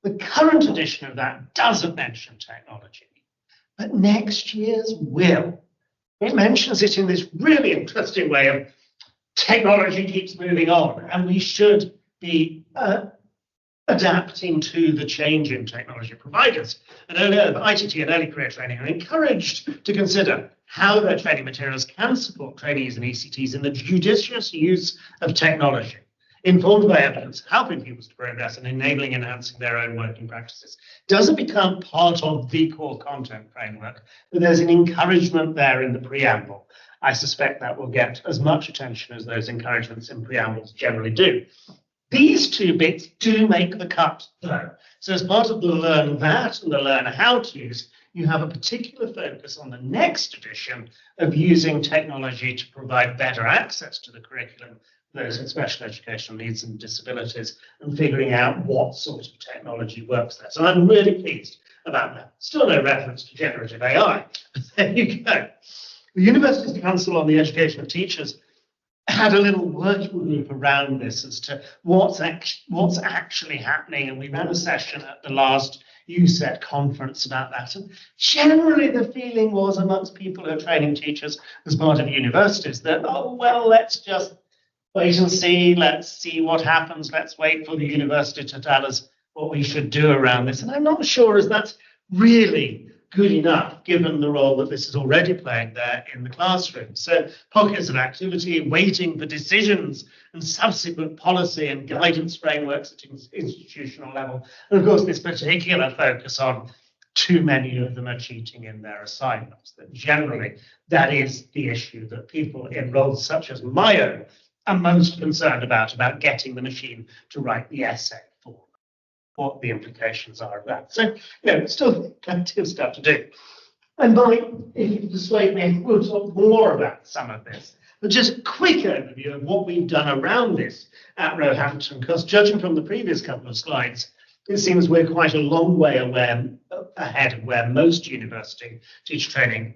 The current edition of that doesn't mention technology, but next year's will. It mentions it in this really interesting way of technology keeps moving on, and we should be adapting to the change in technology. Providers and ITT and early career training are encouraged to consider how their training materials can support trainees and ECTs in the judicious use of technology, informed by evidence, helping pupils to progress and enabling and enhancing their own working practices. Doesn't become part of the core content framework, but there's an encouragement there in the preamble. I suspect that will get as much attention as those encouragements in preambles generally do. These two bits do make the cut, though. So as part of the learn that and the learn how to's, you have a particular focus on the next edition of using technology to provide better access to the curriculum for those with special educational needs and disabilities, and figuring out what sort of technology works there. So I'm really pleased about that. Still no reference to generative AI. There you go. The University's Council on the Education of Teachers had a little working group around this as to what's actually happening, and we ran a session at the last USET conference about that. And generally the feeling was amongst people who are training teachers as part of universities that, oh, well, let's just wait and see, let's see what happens, let's wait for the university to tell us what we should do around this. And I'm not sure as that's really good enough, given the role that this is already playing there in the classroom. So pockets of activity, waiting for decisions and subsequent policy and guidance frameworks at institutional level. And of course, this particular focus on too many of them are cheating in their assignments. That generally, that is the issue that people in roles such as my own are most concerned about getting the machine to write the essay for what the implications are of that. So, still plenty of stuff to do. And if you persuade me, we'll talk more about some of this. But just a quick overview of what we've done around this at Roehampton, because judging from the previous couple of slides, it seems we're quite a long way ahead of where most university teacher training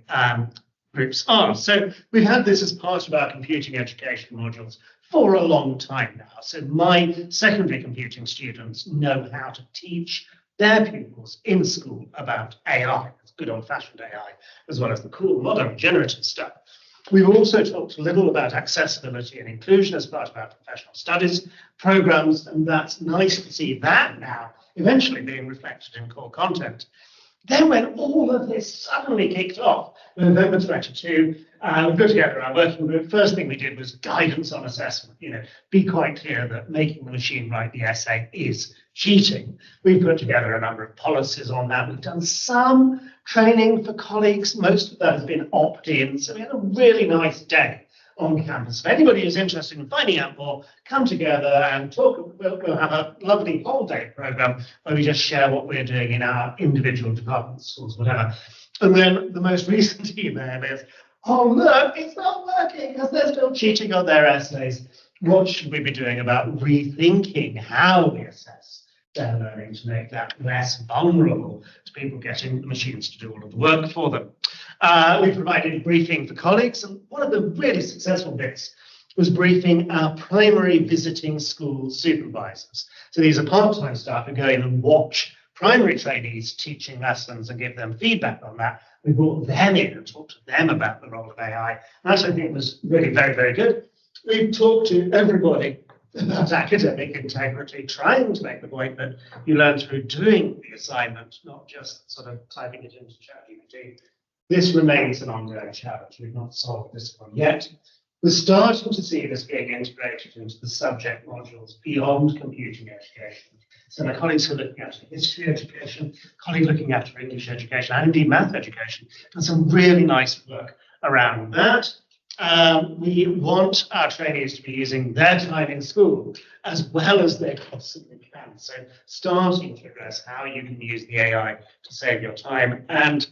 groups are. So we've had this as part of our computing education modules for a long time now. So my secondary computing students know how to teach their pupils in school about AI, good old-fashioned AI, as well as the cool modern generative stuff. We've also talked a little about accessibility and inclusion as part of our professional studies programs, and that's nice to see that now eventually being reflected in core content. Then when all of this suddenly kicked off, November 22, we put together our working group. First thing we did was guidance on assessment. Be quite clear that making the machine write the essay is cheating. We put together a number of policies on that. We've done some training for colleagues. Most of that has been opt-in. So we had a really nice day on campus. If anybody is interested in finding out more, come together and talk. We'll have a lovely whole day program where we just share what we're doing in our individual departments, schools, whatever. And then the most recent email is, oh, look, it's not working because they're still cheating on their essays. What should we be doing about rethinking how we assess their learning to make that less vulnerable to people getting the machines to do all of the work for them? We provided briefing for colleagues, and one of the really successful bits was briefing our primary visiting school supervisors. So these are part-time staff who go in and watch primary trainees teaching lessons and give them feedback on that. We brought them in and talked to them about the role of AI. And that, I think, was really very, very good. We talked to everybody about academic integrity, trying to make the point that you learn through doing the assignment, not just sort of typing it into ChatGPT. This remains an ongoing challenge. We've not solved this one yet. We're starting to see this being integrated into the subject modules beyond computing education. So my colleagues who are looking after history education, colleagues looking after English education, and indeed math education, done some really nice work around that. We want our trainees to be using their time in school as well as they possibly can. So starting to address how you can use the AI to save your time, and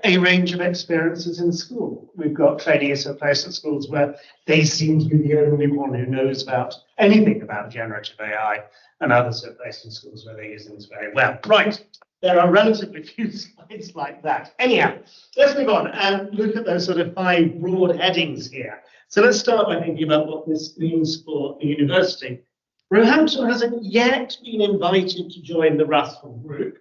a range of experiences in school. We've got trainees who are placed at schools where they seem to be the only one who knows about anything about generative AI, and others who are placed in schools where they're using this very well. Right, there are relatively few slides like that. Anyhow, let's move on and look at those sort of 5 broad headings here. So let's start by thinking about what this means for the university. Roehampton hasn't yet been invited to join the Russell Group,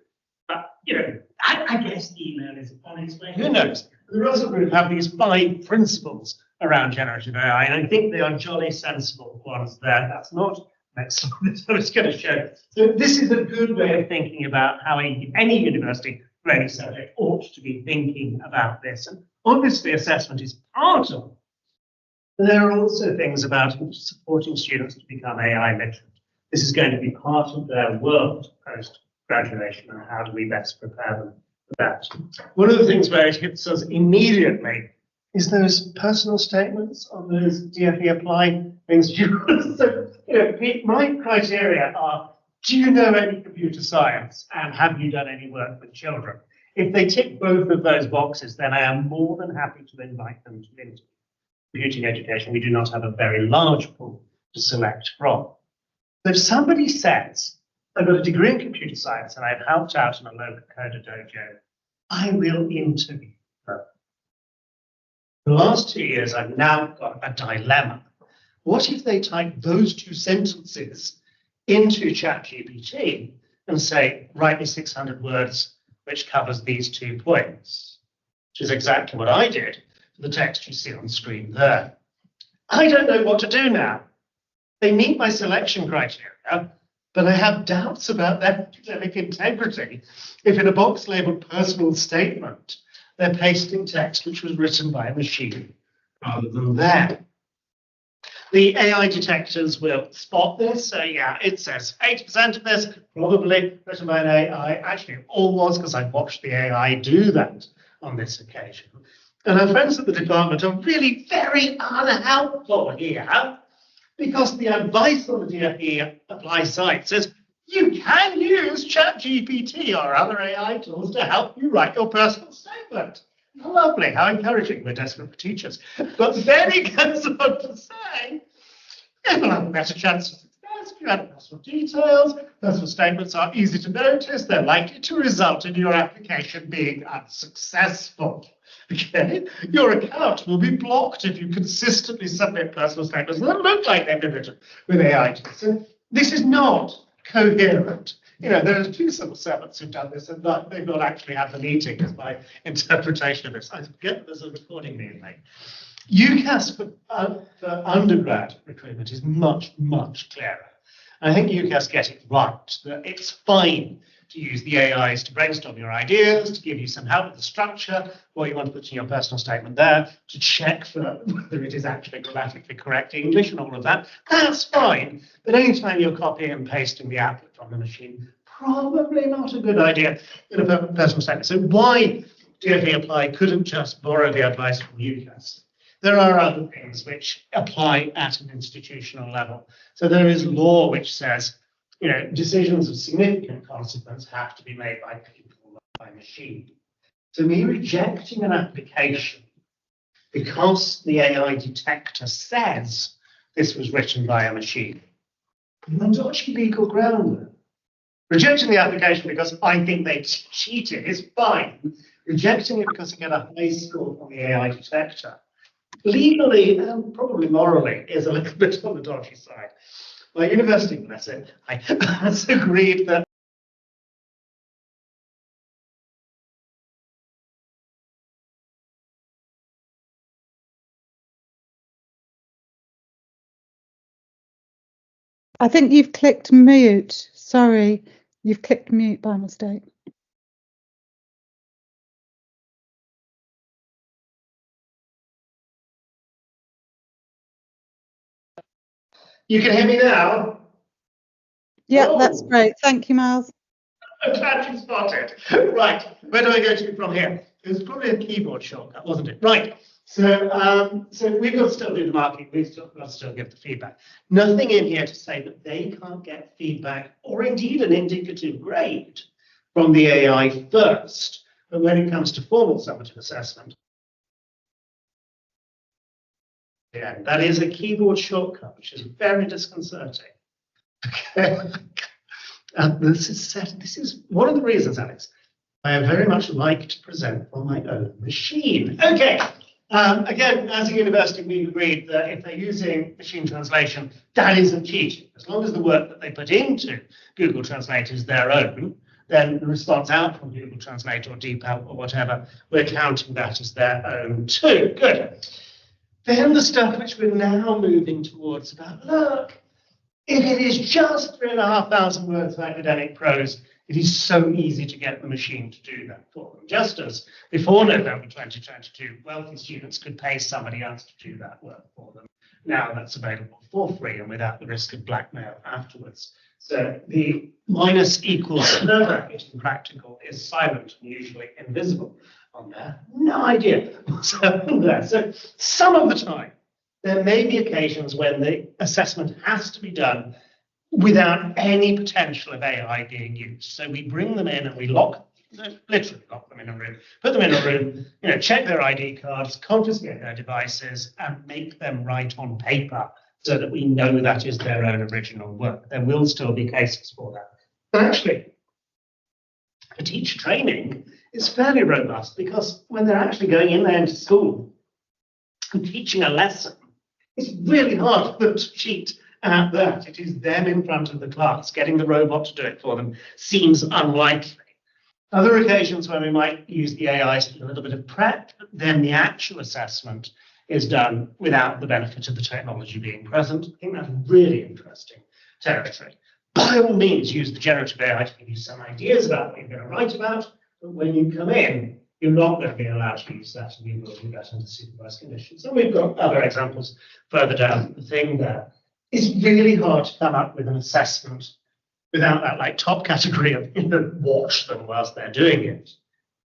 but I guess the email is on its way. Who knows? The Russell Group have these 5 principles around generative AI, and I think they are jolly sensible ones there. That's not next one. I was going to show. So this is a good way of thinking about how any university for any subject ought to be thinking about this. And obviously, assessment is part of it. But there are also things about supporting students to become AI literate. This is going to be part of their world post-graduation, and how do we best prepare them for that? One of the things where it hits us immediately is those personal statements on those DFE apply things. So, my criteria are, do you know any computer science, and have you done any work with children? If they tick both of those boxes, then I am more than happy to invite them to interview. Computing education, we do not have a very large pool to select from. But if somebody says, I've got a degree in computer science and I've helped out in a local coder dojo, I will interview them. The last 2 years, I've now got a dilemma. What if they type those 2 sentences into ChatGPT and say, write me 600 words which covers these 2 points, which is exactly what I did for the text you see on screen there. I don't know what to do now. They meet my selection criteria, but I have doubts about their academic integrity if in a box labeled personal statement, they're pasting text which was written by a machine rather than them. The AI detectors will spot this. So yeah, it says 80% of this probably written by an AI. Actually, it all was because I watched the AI do that on this occasion. And our friends at the department are really very unhelpful here, because the advice on the DFE Apply site says you can use ChatGPT or other AI tools to help you write your personal statement. Lovely, how encouraging. We're desperate for teachers. But then he goes on to say, you'll have a better chance of success if you add personal details. Personal statements are easy to notice. They're likely to result in your application being unsuccessful. Okay, your account will be blocked if you consistently submit personal statements that look like they've been written with AI. So this is not coherent. There are 2 civil servants who've done this, and they've not actually had the meeting, is my interpretation of this. I forget there's a recording being made. UCAS for undergrad recruitment is much, much clearer. I think UCAS get it right, that it's fine to use the AIs to brainstorm your ideas, to give you some help with the structure, what you want to put in your personal statement there, to check for whether it is actually grammatically correct English and all of that. That's fine. But anytime you're copying and pasting the output from the machine, probably not a good idea in a personal statement. So why DFE Apply couldn't just borrow the advice from UCAS? There are other things which apply at an institutional level. So there is law which says, decisions of significant consequence have to be made by people, not by machine. So me rejecting an application because the AI detector says this was written by a machine, I'm on dodgy legal ground there. Rejecting the application because I think they cheated is fine. Rejecting it because I get a high score on the AI detector, legally and probably morally, is a little bit on the dodgy side. My university, bless it, has agreed that I think you've clicked mute. Sorry, you've clicked mute by mistake. you can hear me now. Yeah, that's great. Thank you, Miles. I'm glad you spotted. Right, where do I go to from here? It was probably a keyboard shortcut, wasn't it? Right. So we've got to still do the marking. We've got to still give the feedback. Nothing in here to say that they can't get feedback or indeed an indicative grade from the AI first. But when it comes to formal summative assessment, yeah, that is a keyboard shortcut, which is very disconcerting. Okay. This is one of the reasons, Alex, I very much like to present on my own machine. Okay, Again, as a university, we've agreed that if they're using machine translation, that isn't cheating. As long as the work that they put into Google Translate is their own, then the response out from Google Translate or DeepL or whatever, we're counting that as their own too. Good. Then the stuff which we're now moving towards about, look, if it is just 3,500 words of academic prose, it is so easy to get the machine to do that for them. Just as before November 2022, wealthy students could pay somebody else to do that work for them. Now that's available for free and without the risk of blackmail afterwards. So the minus equals no bracket in practical is silent and usually invisible on there. No idea what's happening there. So some of the time, there may be occasions when the assessment has to be done without any potential of AI being used. So we bring them in and we literally lock them in a room, put them in a room, check their ID cards, confiscate their devices, and make them write on paper so that we know that is their own original work. There will still be cases for that. But actually, for teacher training, it's fairly robust because when they're actually going in there into school and teaching a lesson, it's really hard for them to cheat at that. It is them in front of the class. Getting the robot to do it for them seems unlikely. Other occasions where we might use the AI to do a little bit of prep, but then the actual assessment is done without the benefit of the technology being present. I think that's really interesting territory. By all means, use the generative AI to give you some ideas about what you're going to write about, but when you come in, you're not going to be allowed to use that, and you will do that under supervised conditions. And we've got other examples further down the thing there. It's really hard to come up with an assessment without that top category of watch them whilst they're doing it,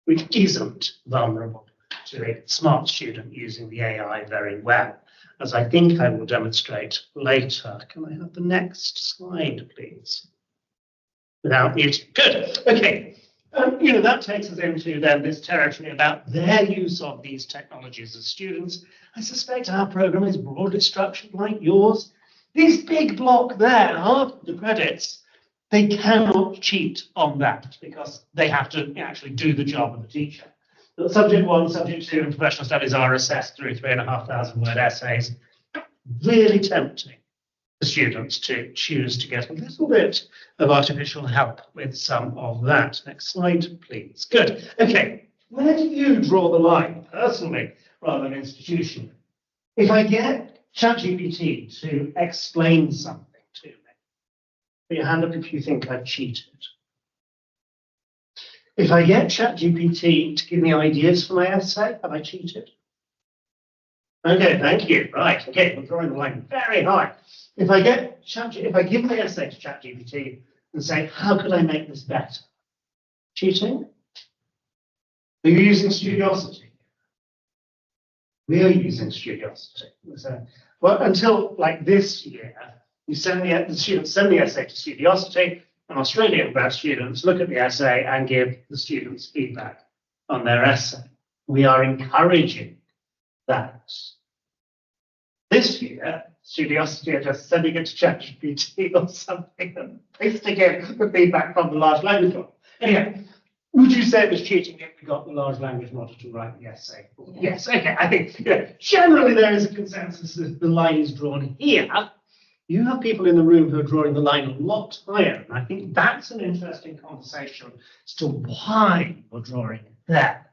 which isn't vulnerable to a smart student using the AI very well, as I think I will demonstrate later. Can I have the next slide, please? Without muting. Good. Okay. That takes us into then this territory about their use of these technologies as students. I suspect our program is broadly structured like yours. This big block there, half of the credits, they cannot cheat on that because they have to actually do the job of the teacher. But subject 1, subject 2, and professional studies are assessed through 3,500 word essays. Really tempting for students to choose to get a little bit of artificial help with some of that. Next slide, please. Good. Okay, where do you draw the line, personally, rather than institutionally? If I get ChatGPT to explain something to me, put your hand up if you think I've cheated. If I get ChatGPT to give me ideas for my essay, have I cheated? Okay, thank you. Right, okay, we're drawing the line very high. If I give my essay to ChatGPT and say, how could I make this better? Cheating? Are you using Studiosity? We are using Studiosity. So, well, until this year, the students send the essay to Studiosity, and Australian grad students look at the essay and give the students feedback on their essay. We are encouraging that. This year, Studiosity are just sending it to ChatGPT or something and pasting in the feedback from the large language model. Anyway, would you say it was cheating if we got the large language model to write the essay? Yes, okay. I think generally there is a consensus that the line is drawn here. You have people in the room who are drawing the line a lot higher, and I think that's an interesting conversation as to why we're drawing it there.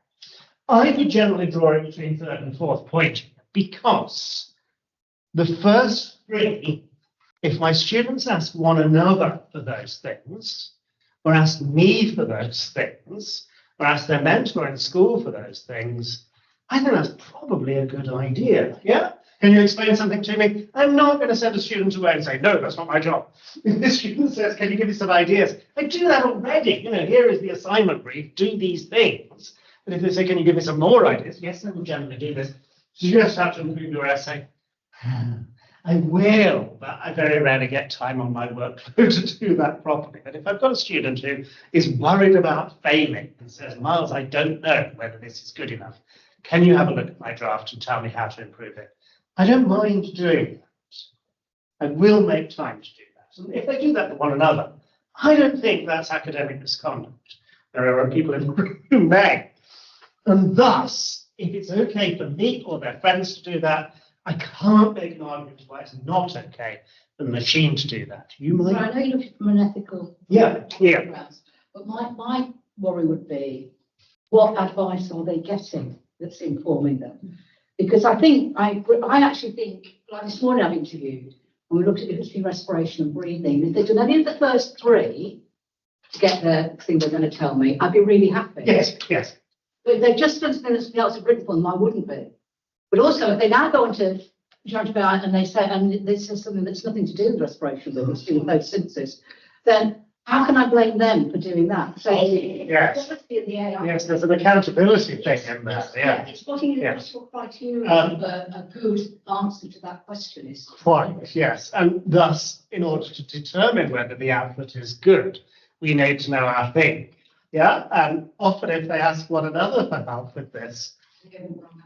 I would generally draw it between third and fourth point because the first three, if my students ask one another for those things, or ask me for those things, or ask their mentor in school for those things, I think that's probably a good idea. Yeah? Can you explain something to me? I'm not going to send a student away and say, no, that's not my job. If the student says, can you give me some ideas? I do that already. Here is the assignment brief, do these things. And if they say, can you give me some more ideas? Yes, I will generally do this. So you just have to improve your essay. I will, but I very rarely get time on my workload to do that properly. But if I've got a student who is worried about failing and says, Miles, I don't know whether this is good enough. Can you have a look at my draft and tell me how to improve it? I don't mind doing that. I will make time to do that. And if they do that to one another, I don't think that's academic misconduct. There are people in the room who may. And thus, if it's okay for me or their friends to do that, I can't make an argument why it's not okay for the machine to do that. You might. Well, I know you look at it from an ethical Yeah. grounds, but my worry would be, what advice are they getting that's informing them? Because I actually think, like this morning I've interviewed, and we looked at the history of respiration and breathing. If they'd done any of the first three to get the thing they're going to tell me, I'd be really happy. Yes. But if they've just done something that somebody else had written for them, I wouldn't be. But also, if they now go into judge about and they say something that's nothing to do with respiration, but it's to do with photosynthesis, then how can I blame them for doing that? So yes. In the AI. Yes, there's an accountability thing in there. Yeah. It's spotting Yes. what criteria a good answer to that question is. Quite, yes. And thus, in order to determine whether the output is good, we need to know our thing. Yeah. And often if they ask one another for help with this,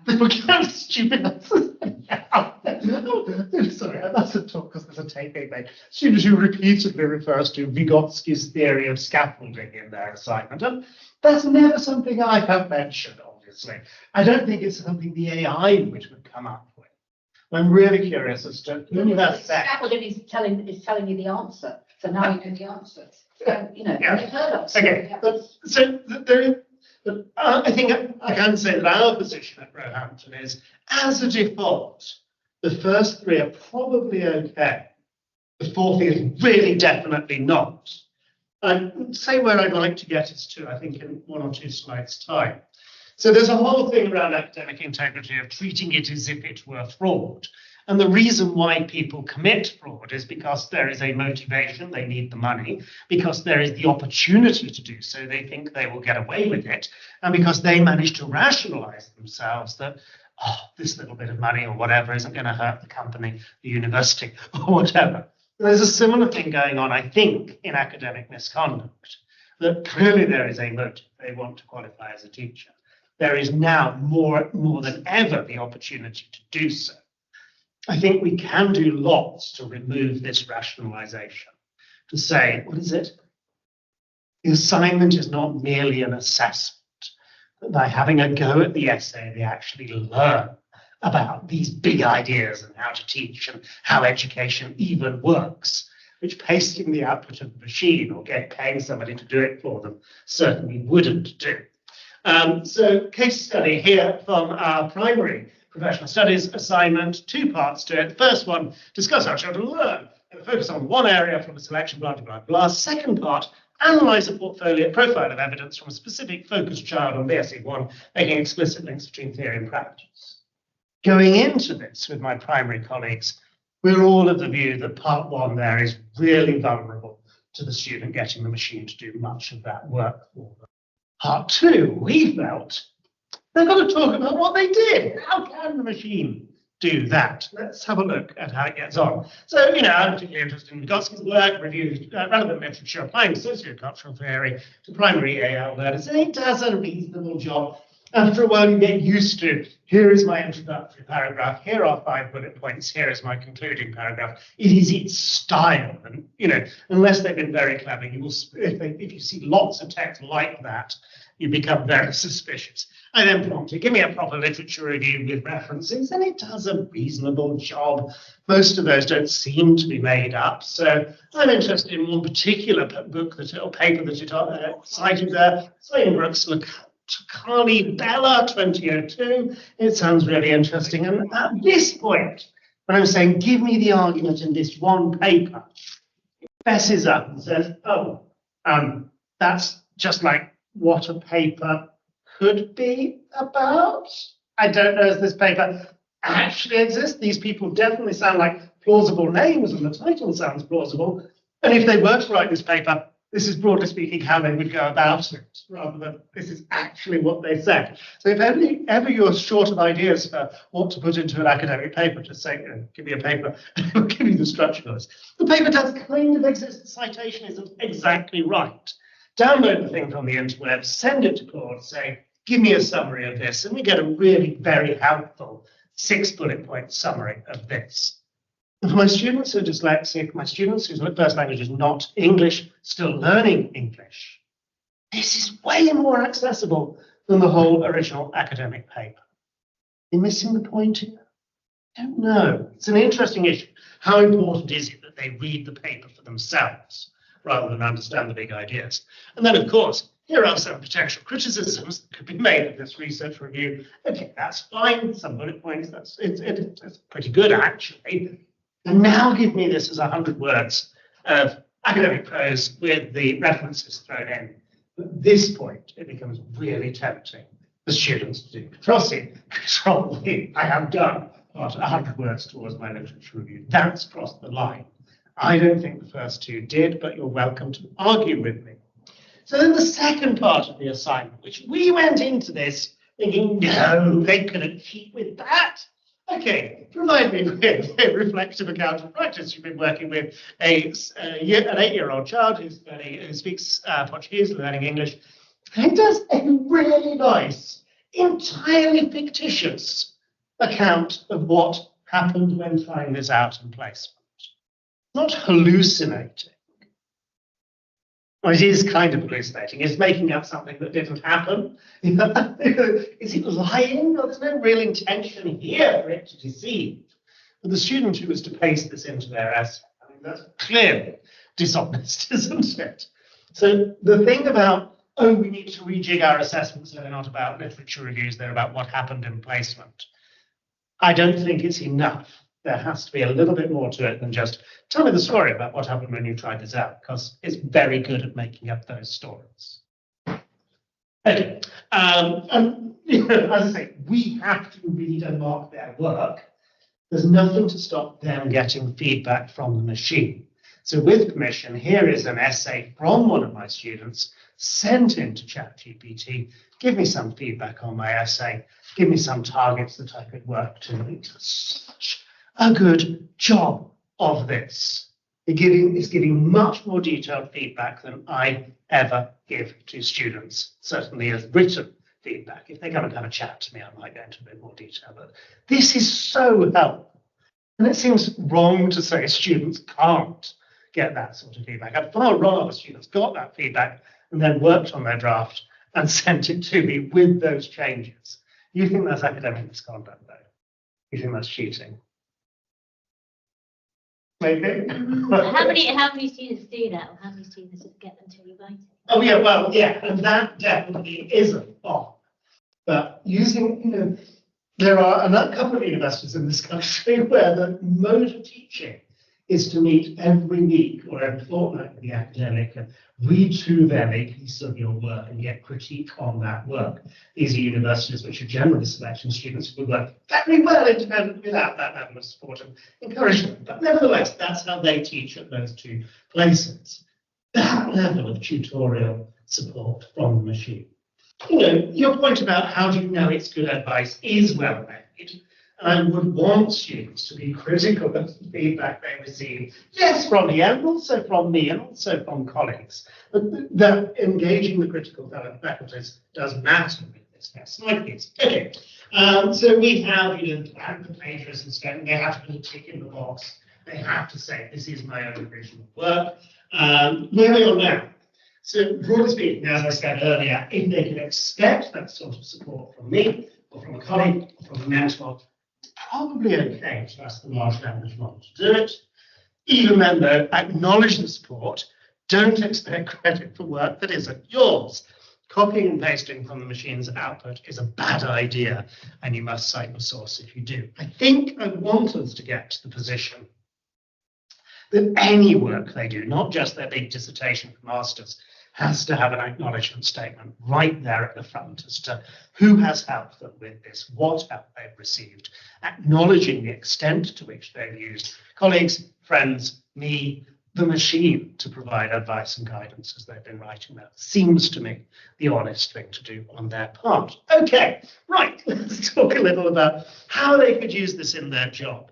people get stupid. Sorry, I mustn't talk because there's a tape being made. Students who repeatedly refers to Vygotsky's theory of scaffolding in their assignment. And that's never something I have mentioned, obviously. I don't think it's something the AI which would come up with. I'm really curious as to who that said. Scaffolding is telling you the answer. So now you know the answer. So, you know, Yeah. you've heard of. Okay, but I think I can say that our position at Roehampton is, as a default, the first three are probably okay. The fourth is really definitely not. And say where I'd like to get us to, I think, in 1 or 2 slides' time. So there's a whole thing around academic integrity of treating it as if it were fraud. And the reason why people commit fraud is because there is a motivation, they need the money, because there is the opportunity to do so, they think they will get away with it, and because they manage to rationalize themselves that, oh, this little bit of money or whatever isn't going to hurt the company, the university, or whatever. There's a similar thing going on, I think, in academic misconduct, that clearly there is a motive. They want to qualify as a teacher. There is now more than ever the opportunity to do so. I think we can do lots to remove this rationalization, to say, what is it? The assignment is not merely an assessment. By having a go at the essay, they actually learn about these big ideas and how to teach and how education even works, which pasting the output of the machine or paying somebody to do it for them certainly wouldn't do. So case study here from our primary professional studies assignment, 2 parts to it. The first one, discuss how children learn, and focus on one area from a selection, blah, blah, blah, blah. Second part, analyze a profile of evidence from a specific focused child on BSE1, making explicit links between theory and practice. Going into this with my primary colleagues, we're all of the view that part 1 there is really vulnerable to the student getting the machine to do much of that work for them. Part 2, we felt, they've got to talk about what they did. How can the machine do that? Let's have a look at how it gets on. So, I'm particularly interested in Vygotsky's work, reviews relevant literature applying sociocultural theory to primary AL learners. And it does a reasonable job. After a while, you get used to, here is my introductory paragraph, here are 5 bullet points, here is my concluding paragraph. It is its style. And, unless they've been very clever, you will, if you see lots of text like that, you become very suspicious. I then prompted, give me a proper literature review with references, and it does a reasonable job. Most of those don't seem to be made up. So I'm interested in one particular book or paper that it cited there, Swainbrook's Takali Bella 2002. It sounds really interesting. And at this point, when I'm saying, give me the argument in this one paper, it fesses up and says, that's just like what a paper could be about. I don't know if this paper actually exists. These people definitely sound like plausible names, and the title sounds plausible. And if they were to write this paper, this is broadly speaking how they would go about it, rather than this is actually what they said. So if ever you're short of ideas for what to put into an academic paper, just say, give me a paper, and we'll give you the structure of this. The paper does kind of exist. The citation isn't exactly right. Download the thing from the interweb, send it to Claude, say, give me a summary of this, and we get a really very helpful 6 bullet point summary of this. And for my students who are dyslexic, my students whose first language is not English, still learning English, this is way more accessible than the whole original academic paper. You're missing the point here? I don't know. It's an interesting issue. How important is it that they read the paper for themselves rather than understand the big ideas? And then, of course, here are some potential criticisms that could be made of this research review. Okay, that's fine. Some bullet points. It's pretty good, actually. And now give me this as 100 words of academic prose with the references thrown in. At this point, it becomes really tempting for students to do. Trust me, I have done about 100 words towards my literature review. That's crossed the line. I don't think the first two did, but you're welcome to argue with me. So then the second part of the assignment, which we went into this thinking, no, they couldn't cheat with that. Okay, provide me with a reflective account of practice. You've been working with an 8-year-old child who speaks Portuguese, learning English, and does a really nice, entirely fictitious account of what happened when trying this out in placement. Not hallucinating. Well, it is kind of hallucinating. It's making up something that didn't happen. Is it lying? Well, there's no real intention here for it to deceive. But the student who was to paste this into their essay, I mean, that's clearly dishonest, isn't it? So the thing about, oh, we need to rejig our assessments, they're not about literature reviews, they're about what happened in placement. I don't think it's enough. There has to be a little bit more to it than just tell me the story about what happened when you tried this out, because it's very good at making up those stories. Okay, and as I say, we have to read and mark their work. There's nothing to stop them getting feedback from the machine. So with permission, here is an essay from one of my students sent into ChatGPT. Give me some feedback on my essay. Give me some targets that I could work to. It's such a good job of this. It's giving much more detailed feedback than I ever give to students, certainly as written feedback. If they come and have a chat to me, I might go into a bit more detail. But this is so helpful. And it seems wrong to say students can't get that sort of feedback. I'd far rather students got that feedback and then worked on their draft and sent it to me with those changes. You think that's academic misconduct, though? You think that's cheating? Maybe. How many students do that, or how many students get them to rewrite it? Oh yeah, well, yeah, and that definitely isn't off. But using, there are a couple of universities in this country where the mode of teaching is to meet every week or every fortnight with the academic and read through them a piece of your work and get critique on that work. These are universities which are generally selecting students who work very well independently without that level of support and encouragement. But nevertheless, that's how they teach at those two places. That level of tutorial support from the machine. Your point about how do you know it's good advice is well made. I would want students to be critical of the feedback they receive, yes, from me and also from me and also from colleagues. But that engaging the critical faculties does matter with this test. Okay, so we have, the plagiarism statement. They have to put a tick in the box. They have to say, this is my own original work. Where we are now. So broadly speaking, as I said earlier, if they can expect that sort of support from me or from a colleague or from a mentor, probably okay to ask the large language model to do it. Even then, though, acknowledge the support. Don't expect credit for work that isn't yours. Copying and pasting from the machine's output is a bad idea, and you must cite your source if you do. I think I want us to get to the position that any work they do, not just their big dissertation for masters, has to have an acknowledgement statement right there at the front as to who has helped them with this, what help they've received, acknowledging the extent to which they've used colleagues, friends, me, the machine to provide advice and guidance as they've been writing that. Seems to me the honest thing to do on their part. Okay, right, let's talk a little about how they could use this in their job.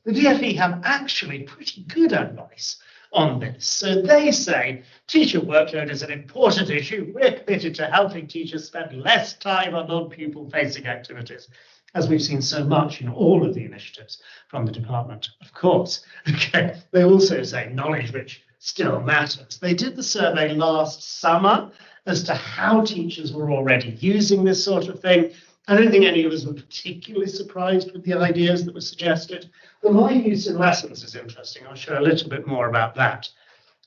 The DFE have actually pretty good advice on this. So they say teacher workload is an important issue. We're committed to helping teachers spend less time on non-pupil facing activities, as we've seen so much in all of the initiatives from the department, of course. Okay. They also say knowledge which still matters. They did the survey last summer as to how teachers were already using this sort of thing. I don't think any of us were particularly surprised with the ideas that were suggested. The live use in lessons is interesting. I'll share a little bit more about that.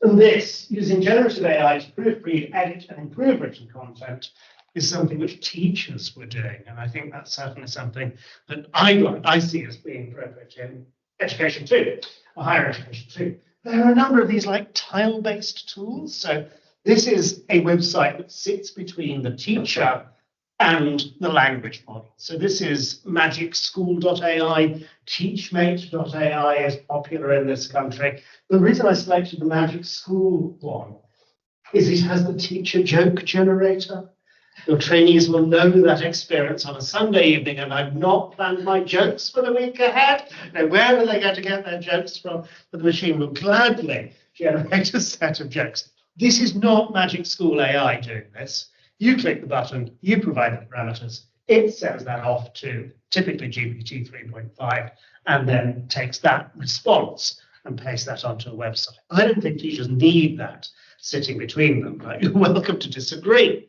And this, using generative AI to proofread, edit, and improve written content, is something which teachers were doing. And I think that's certainly something that I see as being appropriate in education too, or higher education too. There are a number of these like tile-based tools. So this is a website that sits between the teacher and the language model. So this is magicschool.ai, teachmate.ai is popular in this country. The reason I selected the Magic School one is it has the teacher joke generator. Your trainees will know that experience on a Sunday evening, and I've not planned my jokes for the week ahead. Now, where are they going to get their jokes from? But the machine will gladly generate a set of jokes. This is not Magic School AI doing this. You click the button, you provide the parameters, it sends that off to typically GPT 3.5, and then takes that response and pastes that onto a website. I don't think teachers need that sitting between them, but you're welcome to disagree.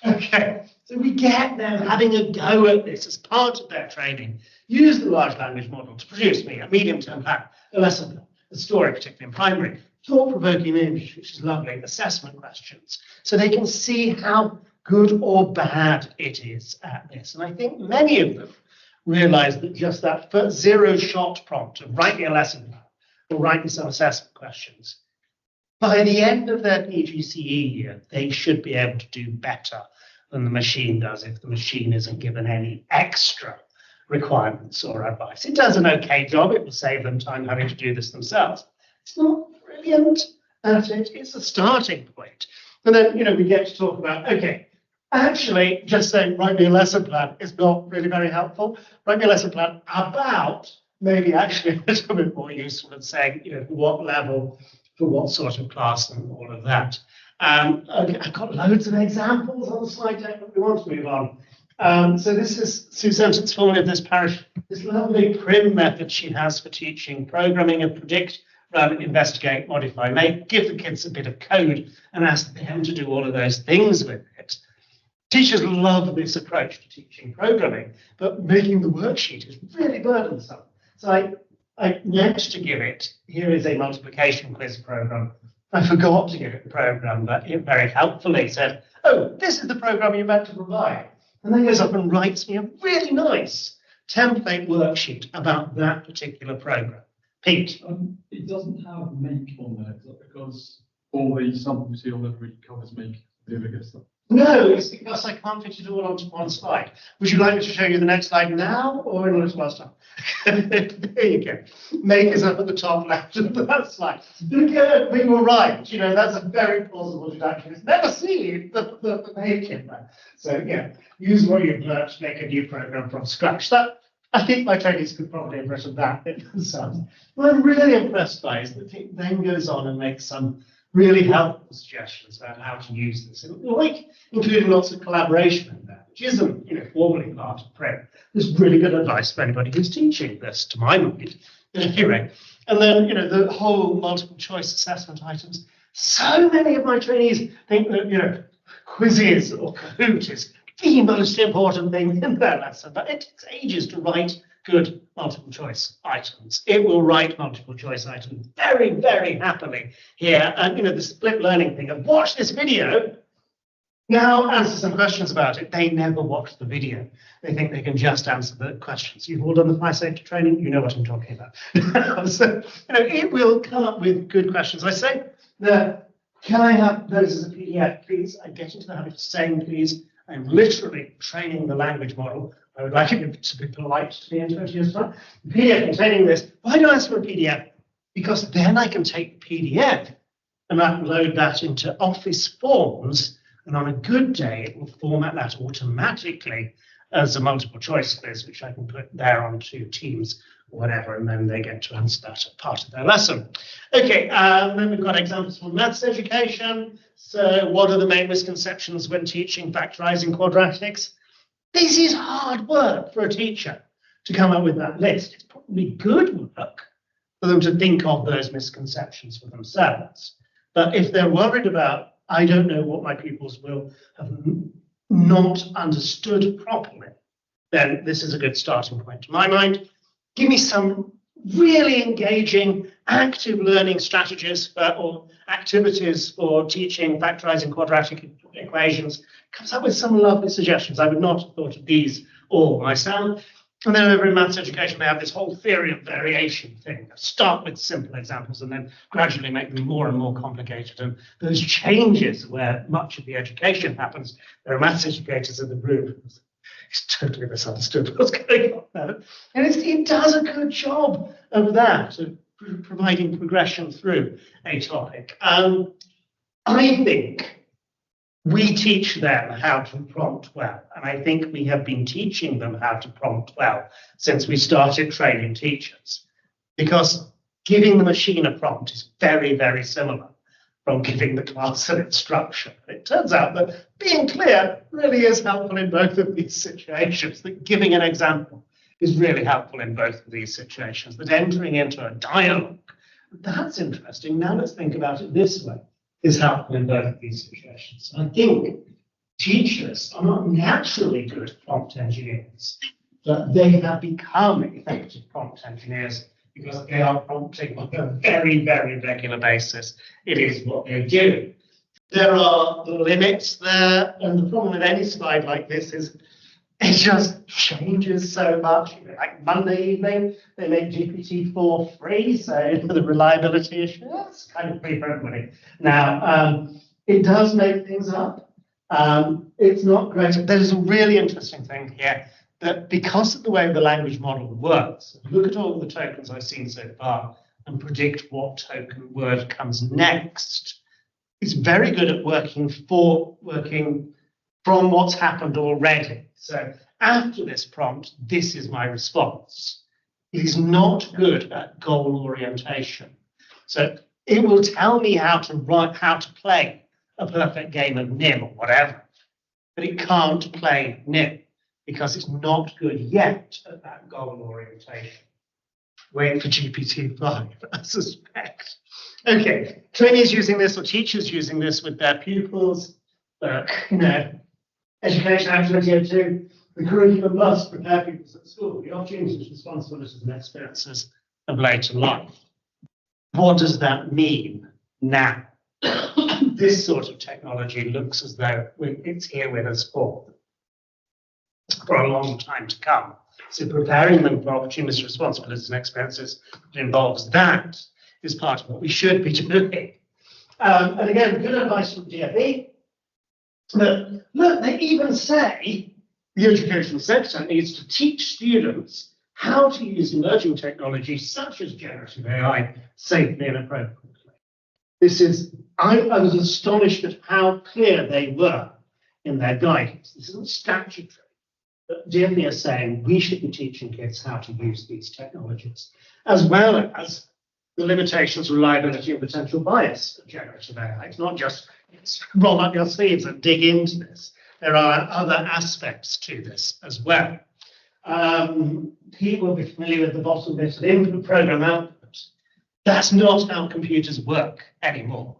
Okay, so we get them having a go at this as part of their training. Use the large language model to produce me a medium-term plan, a lesson plan, a story, particularly in primary, thought-provoking image, which is lovely, assessment questions, so they can see how good or bad it is at this. And I think many of them realize that just that first zero-shot prompt of write me a lesson plan or write me some assessment questions, by the end of their PGCE year, they should be able to do better than the machine does if the machine isn't given any extra requirements or advice. It does an okay job. It will save them time having to do this themselves. It's not brilliant at it. It's a starting point. And then, we get to talk about, okay, actually, just saying write me a lesson plan is not really very helpful. Write me a lesson plan about maybe actually a little bit more useful than saying, what level, for what sort of class, and all of that. I've got loads of examples on the slide deck, but we want to move on. So this is Sue Sentence, formerly of this parish, this lovely PRIM method she has for teaching programming of predict, run, investigate, modify, make, give the kids a bit of code and ask them to do all of those things with it. Teachers love this approach to teaching programming, but making the worksheet is really burdensome. So I meant to give it, here is a multiplication quiz program. I forgot to give it the program, but it very helpfully said, oh, this is the program you meant to provide. And then goes up and writes me a really nice template worksheet about that particular program. Pete? It doesn't have make on there, is that because all the samples you see on there really covers make the other stuff? No, it's because I can't fit it all onto one slide. Would you like me to show you the next slide now or in a little while time? There you go. Make is up at the top left of that slide. But you're right. That's a very plausible deduction. It's never seen the make in there. So yeah, use what you've learned to make a new program from scratch. I think my trainees could probably have written that themselves. What I'm really impressed by is that it then goes on and makes some really helpful suggestions about how to use this, including lots of collaboration in there, which isn't, formally part of PRIM. There's really good advice for anybody who's teaching this, to my mind, at any rate. And then, the whole multiple choice assessment items. So many of my trainees think that, quizzes or Kahoot is the most important thing in their lesson, but it takes ages to write good multiple choice items. It will write multiple choice items very, very happily here. And the split learning thing of watch this video, now answer some questions about it. They never watch the video. They think they can just answer the questions. You've all done the fire safety training, you know what I'm talking about. So, it will come up with good questions. I say, can I have those as a PDF, please? I get into the habit of saying please. I'm literally training the language model. I would like it to be polite to me in 20 years' time. The PDF containing this. Why do I ask for a PDF? Because then I can take the PDF and upload that into Office Forms. And on a good day, it will format that automatically as a multiple choice quiz, which I can put there onto Teams or whatever, and then they get to answer that as part of their lesson. Okay, then we've got examples from maths education. So what are the main misconceptions when teaching factorizing quadratics? This is hard work for a teacher to come up with that list. It's probably good work for them to think of those misconceptions for themselves. But if they're worried about, I don't know what my pupils will have not understood properly, then this is a good starting point. To my mind, give me some really engaging, active learning strategies or activities for teaching factorizing quadratic equations. Comes up with some lovely suggestions. I would not have thought of these all myself. And then over in maths education, they have this whole theory of variation thing. Start with simple examples and then gradually make them more and more complicated. And those changes where much of the education happens, there are maths educators in the room. It's totally misunderstood what's going on there. And it does a good job of that, of providing progression through a topic. I think we teach them how to prompt well. And I think we have been teaching them how to prompt well since we started training teachers. Because giving the machine a prompt is very, very similar from giving the class an instruction. It turns out that being clear really is helpful in both of these situations, that giving an example is really helpful in both of these situations, that entering into a dialogue, that's interesting. Now let's think about it this way, is helpful in both of these situations. I think teachers are not naturally good prompt engineers, but they have become effective prompt engineers because they are prompting on a very, very regular basis. It is what they do. There are limits there, and the problem with any slide like this is it just changes so much. Like Monday evening, they make GPT-4 free, so the reliability issue, that's kind of free for everybody. Now, it does make things up. It's not great. There's a really interesting thing here, that because of the way the language model works, look at all the tokens I've seen so far and predict what token word comes next. It's very good at working from what's happened already. So after this prompt, this is my response. It is not good at goal orientation. So it will tell me how to play a perfect game of NIM or whatever, but it can't play NIM because it's not good yet at that goal orientation. Wait for GPT-5, I suspect. Okay, trainees using this or teachers using this with their pupils. Education Act 2002, the curriculum must prepare pupils at school, the opportunities, responsibilities and experiences of later life. What does that mean now? This sort of technology looks as though it's here with us for a long time to come. So preparing them for opportunities, responsibilities and experiences that involves that is part of what we should be doing. And again, good advice from DFE. But look, they even say the educational sector needs to teach students how to use emerging technologies such as generative AI safely and appropriately. I was astonished at how clear they were in their guidance. This isn't statutory, but DFE are saying we should be teaching kids how to use these technologies, as well as the limitations, reliability, and potential bias of generative AI. It's not just roll up your sleeves and dig into this. There are other aspects to this as well. People will be familiar with the bottom bit of input, program, output. That's not how computers work anymore.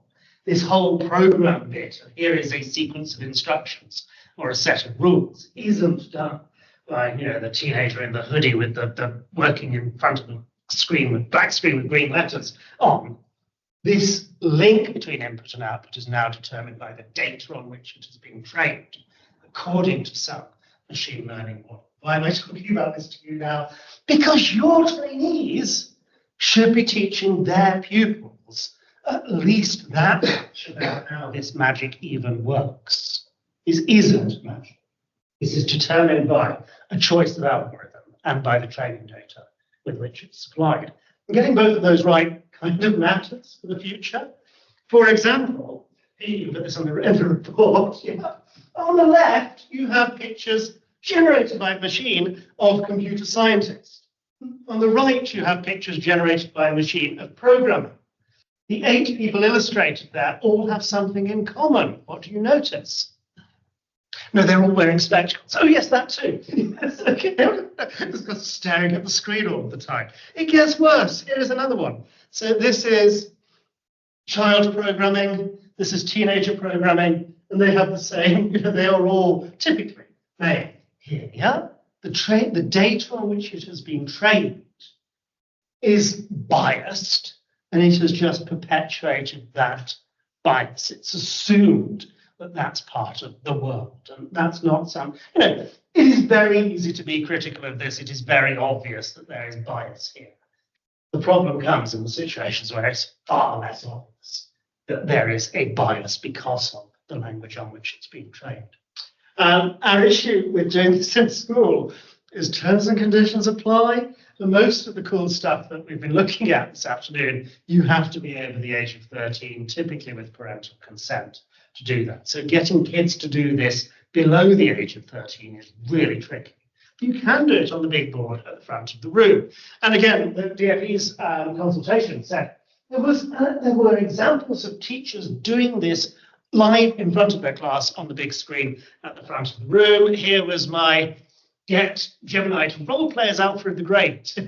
This whole program bit, here is a sequence of instructions or a set of rules, isn't done by the teenager in the hoodie with the working in front of the screen with black screen with green letters on. This link between input and output is now determined by the data on which it has been trained, according to some machine learning model. Why am I talking about this to you now? Because your trainees should be teaching their pupils at least that much about how this magic even works. This isn't magic. This is determined by a choice of algorithm and by the training data with which it's supplied. And getting both of those right kind of matters for the future. For example, you put this on the report. On the left, you have pictures generated by a machine of computer scientists. On the right, you have pictures generated by a machine of programming. The 8 people illustrated there all have something in common. What do you notice? No, they're all wearing spectacles. Oh, yes, that too. Yes, okay. It's staring at the screen all the time. It gets worse. Here is another one. So this is child programming. This is teenager programming. And they have the same, they are all typically male. Here, the data on which it has been trained is biased, and it has just perpetuated that bias. It's assumed that that's part of the world, and that's not some, it is very easy to be critical of this. It is very obvious that there is bias here. The problem comes in the situations where it's far less obvious that there is a bias because of the language on which it's been trained. Our issue with doing this in school is terms and conditions apply. For most of the cool stuff that we've been looking at this afternoon, you have to be over the age of 13, typically with parental consent, to do that. So getting kids to do this below the age of 13 is really tricky. You can do it on the big board at the front of the room. And again, the DFE's consultation said there were examples of teachers doing this live in front of their class on the big screen at the front of the room. Here was my get Gemini to role play as Alfred the Great to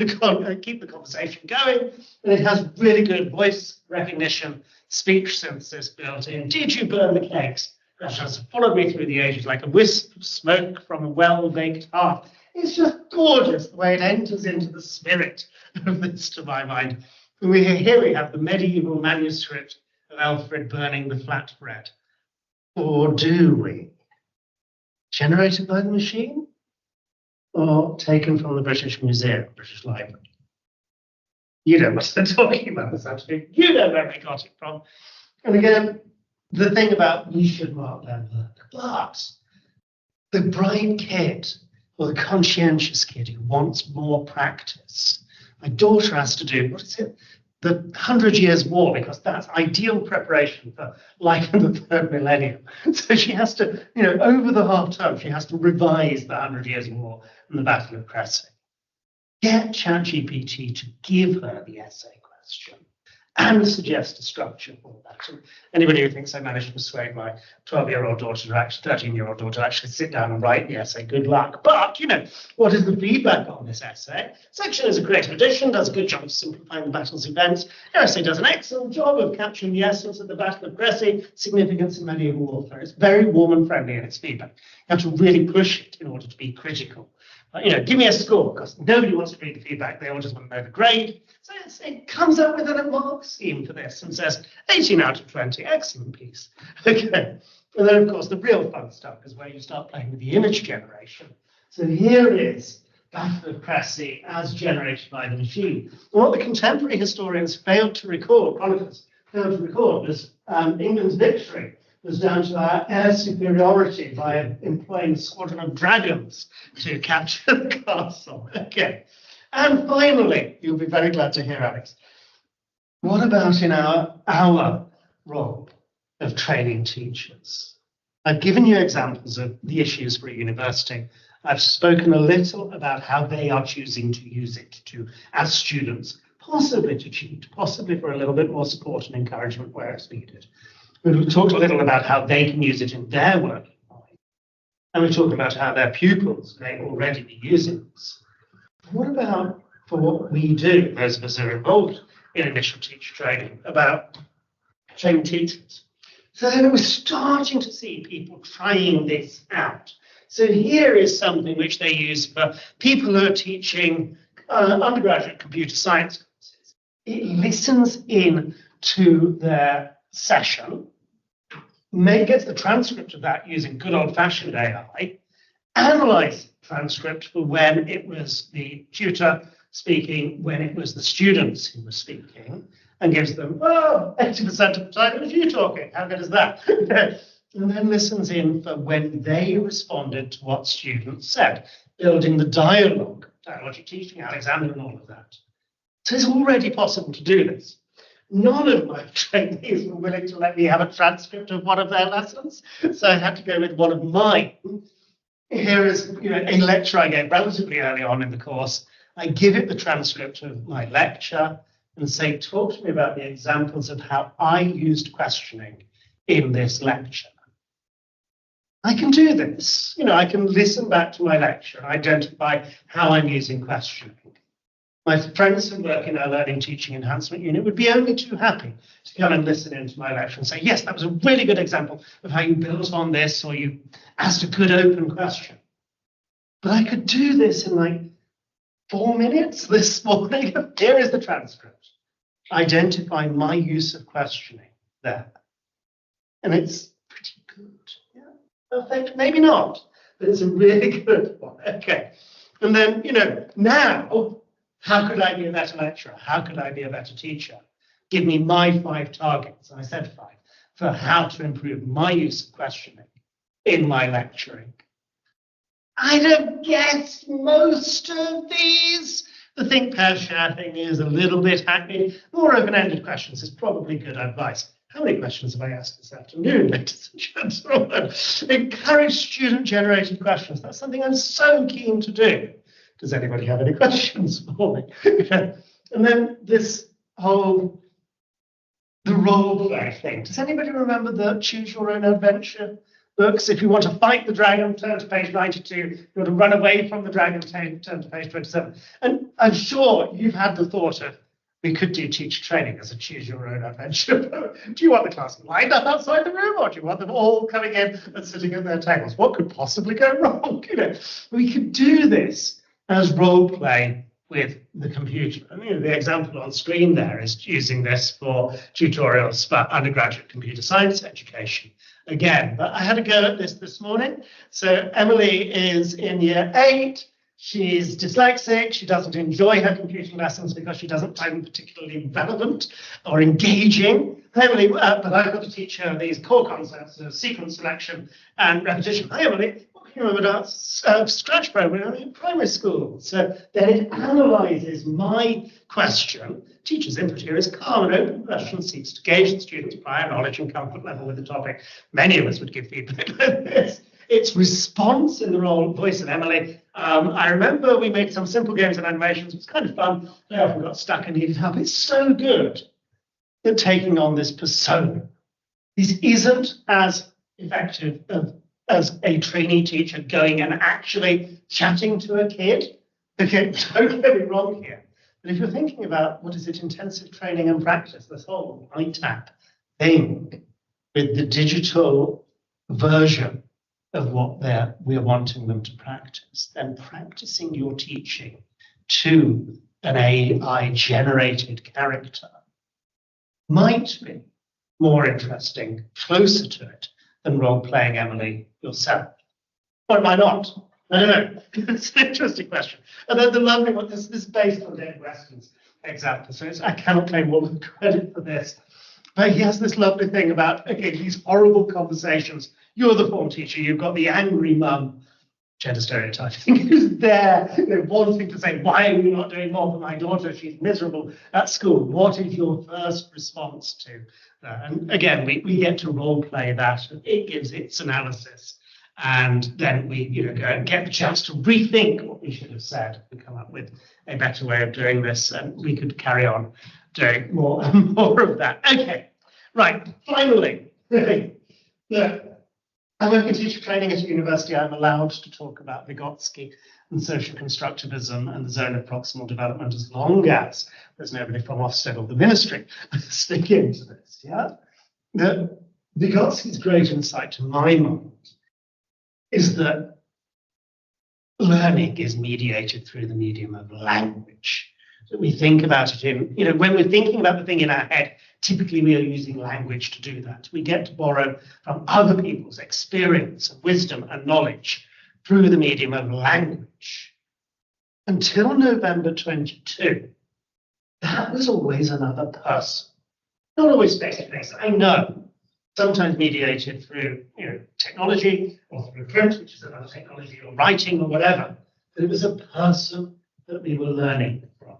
keep the conversation going. And it has really good voice recognition, speech synthesis built in. Did you burn the cakes? That just followed me through the ages like a wisp of smoke from a well-baked hearth. It's just gorgeous the way it enters into the spirit of this, to my mind. And here we have the medieval manuscript of Alfred burning the flatbread. Or do we? Generated by the machine? Or taken from the British Museum, British Library? You know what I'm talking about this afternoon. You know where we got it from. And again, the thing about we should mark their work, but the bright kid or the conscientious kid who wants more practice. My daughter has to do, what is it? The 100 Years' War, because that's ideal preparation for life in the third millennium. So she has to, over the half term, she has to revise the 100 Years' War and the Battle of Crecy. Get ChatGPT to give her the essay question and suggest a structure for that. And anybody who thinks I managed to persuade my 12-year-old daughter to actually, 13-year-old daughter to actually sit down and write the essay, good luck. But, what is the feedback on this essay? Section is a creative addition, does a good job of simplifying the battle's events. The essay does an excellent job of capturing the essence of the Battle of Crecy, significance in medieval warfare. It's very warm and friendly in its feedback. You have to really push it in order to be critical. Give me a score, because nobody wants to read the feedback. They all just want to know the grade. So it comes up with a mark scheme for this and says 18 out of 20, excellent piece. Okay. And then, of course, the real fun stuff is where you start playing with the image generation. So here is Battle of Crecy as generated by the machine. And what the contemporary historians failed to record, chroniclers failed to record, was England's victory was down to our air superiority by employing a squadron of dragons to capture the castle. Okay. And finally, you'll be very glad to hear, Alex, what about in our role of training teachers? I've given you examples of the issues for a university. I've spoken a little about how they are choosing to use it to, as students, possibly to cheat, possibly for a little bit more support and encouragement where it's needed. We've talked a little about how they can use it in their work. And we've talked about how their pupils may already be using this. What about for what we do, those of us who are involved in initial teacher training, about training teachers? So we're starting to see people trying this out. So here is something which they use for people who are teaching undergraduate computer science courses. It listens in to their session, gets the transcript of that using good old-fashioned AI, analyze the transcript for when it was the tutor speaking, when it was the students who were speaking, and gives them, 80% of the time it was you talking. How good is that? And then listens in for when they responded to what students said, building the dialogic teaching, Alexander and all of that. So it's already possible to do this. None of my trainees were willing to let me have a transcript of one of their lessons, so I had to go with one of mine. Here is a lecture I gave relatively early on in the course. I give it the transcript of my lecture and say, talk to me about the examples of how I used questioning in this lecture. I can do this. I can listen back to my lecture and identify how I'm using questioning. My friends who work in our learning teaching enhancement unit would be only too happy to come and listen into my lecture and say, yes, that was a really good example of how you built on this, or you asked a good open question. But I could do this in like 4 minutes this morning. Here is the transcript. Identify my use of questioning there. And it's pretty good. Yeah, perfect. Maybe not, but it's a really good one. Okay. And then, now, how could I be a better lecturer? How could I be a better teacher? Give me my 5 targets, and I said 5, for how to improve my use of questioning in my lecturing. I'd have guessed most of these. The think, pair, share thing is a little bit hackneyed. More open-ended questions is probably good advice. How many questions have I asked this afternoon, ladies and gentlemen? Encourage student-generated questions. That's something I'm so keen to do. Does anybody have any questions for me? And then this whole, the role play thing. Does anybody remember the Choose Your Own Adventure books? If you want to fight the dragon, turn to page 92. If you want to run away from the dragon, turn to page 27. And I'm sure you've had the thought of, we could do teacher training as a choose your own adventure. Do you want the class lined up outside the room, or do you want them all coming in and sitting at their tables? What could possibly go wrong? We could do this as role play with the computer. And the example on screen there is using this for tutorials for undergraduate computer science education. Again, but I had a go at this morning. So Emily is in year 8. She's dyslexic. She doesn't enjoy her computing lessons because she doesn't find them particularly relevant or engaging. Emily, but I've got to teach her these core concepts of sequence selection and repetition. Hi, Emily. What can you remember about Scratch programming in primary school? So then it analyzes my question. Teacher's input here is calm and open question, seeks to gauge the student's prior knowledge and comfort level with the topic. Many of us would give feedback like this. Its response in the voice of Emily. I remember we made some simple games and animations. It was kind of fun. They often got stuck and needed help. It's so good at taking on this persona. This isn't as effective as a trainee teacher going and actually chatting to a kid. Okay, don't get me wrong here. But if you're thinking about, what is it, intensive training and practice, this whole ITAP thing with the digital version of what we're wanting them to practice, then practicing your teaching to an AI-generated character might be more interesting, closer to it, than role-playing Emily yourself. Or it might not. I don't know. It's an interesting question. And then the lovely one, this is based on Dave Weston's example, so I cannot claim all the credit for this. But he has this lovely thing about, okay, these horrible conversations. You're the form teacher, you've got the angry mum, gender stereotyping, who's there, wanting to say, why are you not doing more for my daughter? She's miserable at school. What is your first response to that? And again, we get to role play that. It gives its analysis. And then we go and get the chance to rethink what we should have said and come up with a better way of doing this. And we could carry on doing more and more of that. Okay, right, finally, I'm working in teacher training at a university. I'm allowed to talk about Vygotsky and social constructivism and the zone of proximal development as long as there's nobody from Ofsted or the ministry stick into this. Yeah, Vygotsky's great insight to my mind is that learning is mediated through the medium of language. So we think about it in, when we're thinking about the thing in our head, typically we are using language to do that. We get to borrow from other people's experience and wisdom and knowledge through the medium of language. Until November 22, that was always another person. Not always face-to-face, I know. Sometimes mediated through technology or through print, which is another technology, or writing or whatever. But it was a person that we were learning from.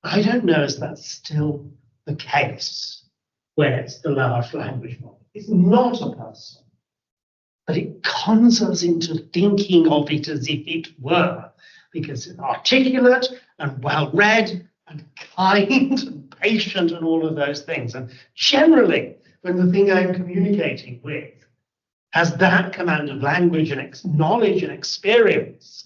I don't know if that's still the case when it's the large language model. It's not a person, but it cons us into thinking of it as if it were, because it's articulate and well-read and kind and patient and all of those things. And generally, when the thing I'm communicating with has that command of language and knowledge and experience,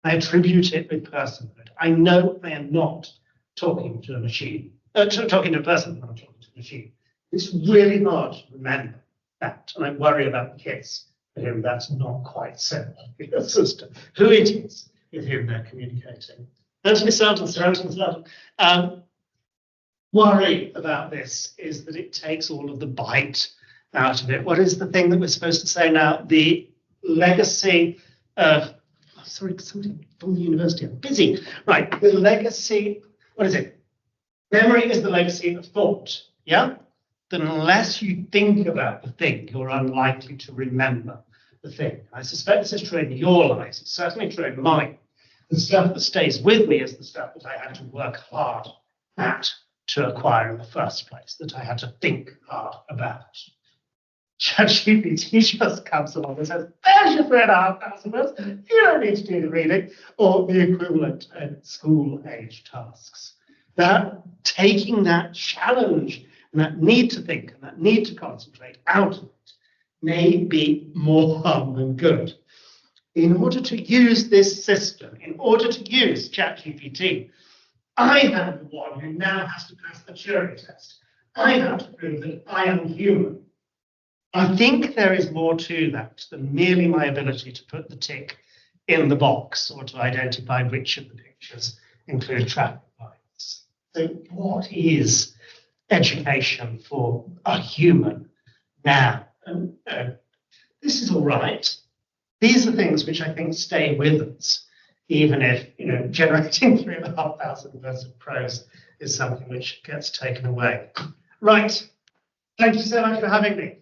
I attribute it with personhood. I know I am not talking to a machine, talking to a person, not talking to a machine. It's really hard to remember that, and I worry about the kids for whom that's not quite so obvious as to who it is with whom they're communicating. Anthony Selden, Sir Anthony Selden, worry about this is that it takes all of the bite out of it. What is the thing that we're supposed to say now? The legacy of, sorry, somebody from the university, I'm busy. Right, the legacy, what is it? Memory is the legacy of thought, yeah? That unless you think about the thing, you're unlikely to remember the thing. I suspect this is true in your lives. It's certainly true in mine. The stuff that stays with me is the stuff that I had to work hard at to acquire in the first place, that I had to think hard about. ChatGPT just comes along and says, there's your 3,500 words. You don't need to do the reading or the equivalent school-age tasks. That taking that challenge and that need to think and that need to concentrate out of it may be more harm than good. In order to use this system, in order to use ChatGPT, I am the one who now has to pass the Turing test. I have to prove that I am human. I think there is more to that than merely my ability to put the tick in the box or to identify which of the pictures include traffic lights. So what is education for a human now? And this is all right. These are things which I think stay with us, even if, generating 3,500 words of prose is something which gets taken away. Right. Thank you so much for having me.